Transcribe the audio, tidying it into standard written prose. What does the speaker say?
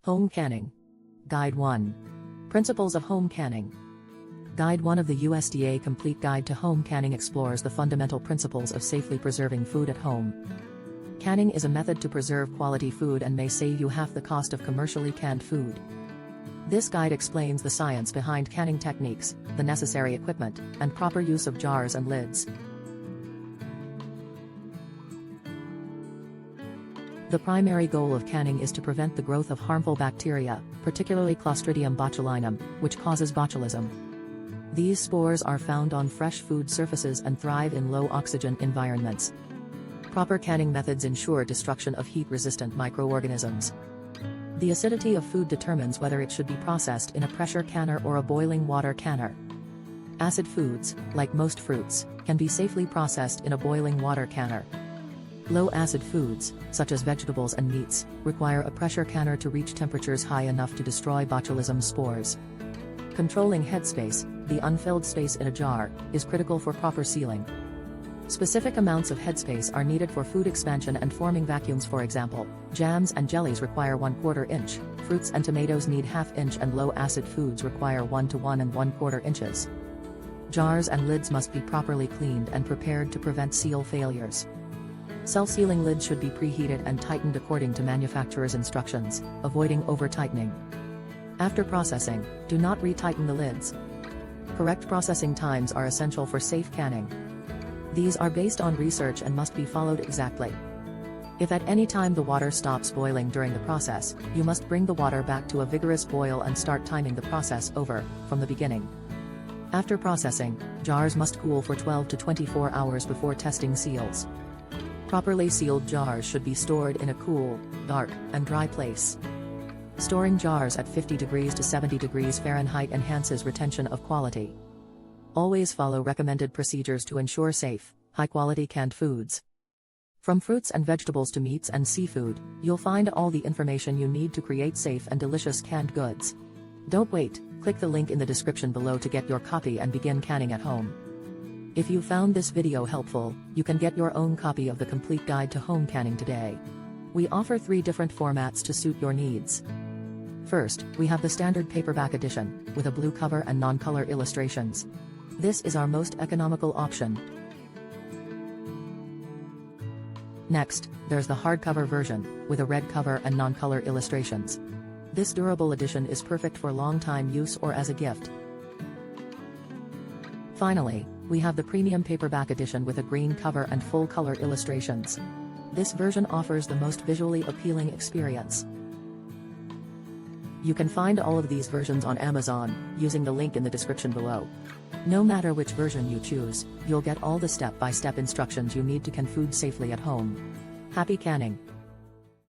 Home Canning. Guide 1. Principles of Home Canning. Guide 1 of the USDA Complete Guide to Home Canning explores the fundamental principles of safely preserving food at home. Canning is a method to preserve quality food and may save you half the cost of commercially canned food. This guide explains the science behind canning techniques, the necessary equipment, and proper use of jars and lids. The primary goal of canning is to prevent the growth of harmful bacteria, particularly Clostridium botulinum, which causes botulism. These spores are found on fresh food surfaces and thrive in low-oxygen environments. Proper canning methods ensure destruction of heat-resistant microorganisms. The acidity of food determines whether it should be processed in a pressure canner or a boiling water canner. Acid foods, like most fruits, can be safely processed in a boiling water canner. Low-acid foods, such as vegetables and meats, require a pressure canner to reach temperatures high enough to destroy botulism spores. Controlling headspace, the unfilled space in a jar, is critical for proper sealing. Specific amounts of headspace are needed for food expansion and forming vacuums. For example, jams and jellies require 1/4 inch, fruits and tomatoes need 1/2 inch, and low-acid foods require 1 to 1 1/4 inches. Jars and lids must be properly cleaned and prepared to prevent seal failures. Self-sealing lids should be preheated and tightened according to manufacturer's instructions, avoiding over-tightening. After processing, do not re-tighten the lids. Correct processing times are essential for safe canning. These are based on research and must be followed exactly. If at any time the water stops boiling during the process, you must bring the water back to a vigorous boil and start timing the process over, from the beginning. After processing, jars must cool for 12 to 24 hours before testing seals. Properly sealed jars should be stored in a cool, dark, and dry place. Storing jars at 50 degrees to 70 degrees Fahrenheit enhances retention of quality. Always follow recommended procedures to ensure safe, high-quality canned foods. From fruits and vegetables to meats and seafood, you'll find all the information you need to create safe and delicious canned goods. Don't wait, click the link in the description below to get your copy and begin canning at home. If you found this video helpful, you can get your own copy of the Complete Guide to Home Canning today. We offer 3 different formats to suit your needs. First, we have the standard paperback edition, with a blue cover and non-color illustrations. This is our most economical option. Next, there's the hardcover version, with a red cover and non-color illustrations. This durable edition is perfect for long-time use or as a gift. Finally, we have the premium paperback edition with a green cover and full-color illustrations. This version offers the most visually appealing experience. You can find all of these versions on Amazon, using the link in the description below. No matter which version you choose, you'll get all the step-by-step instructions you need to can food safely at home. Happy canning!